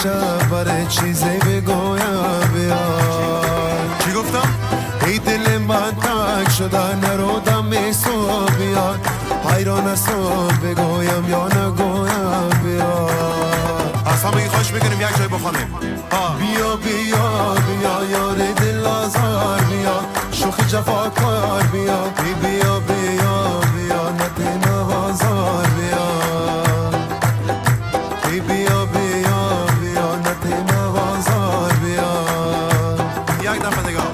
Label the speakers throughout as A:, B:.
A: شب برای چیزی بگویم بیا.
B: چی گفتم؟
A: ای دل من تنگ شده نرو دم صبح بیاد، حیران هستم بگویم یا نگویم بیا.
B: از همه خوش میکنیم یک جای بخوانیم.
A: بیا بیا بیا یار دل آزار بیا، شوخ جفاکار بیا. بیا بیا بیا نت نوازار بیا. بیا بیا بیا نت نوازار بیا.
B: یک دفعه دیگه.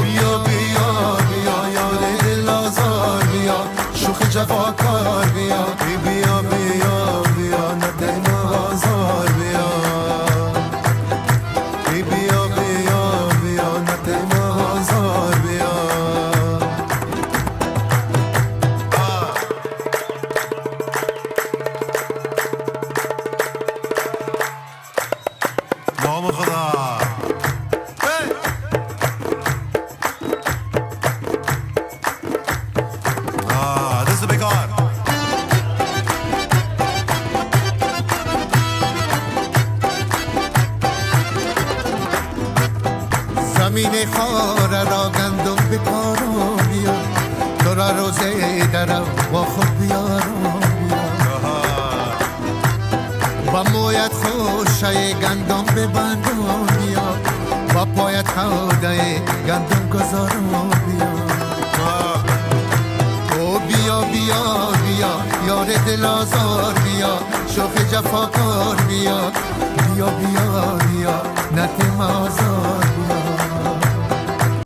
A: بیا بیا بیا یار دل آزار بیا، شوخ جفاکار بیا. بیا بیا بیا نت نوازار بیا. بیا بیا بیا نت نوازار بیا.
B: نام خدا. دست بکار.
C: زمین خاره را گندم به کارو بیا، تو را روزه درم با خود بیارم بیا. با مویت خوشه گندم به بندم بیا، با پایت خوده گندم گذارم بیا. او بیا بیا بیا یار دل آزار بیا، شوخ جفاکار بیا. بیا بیا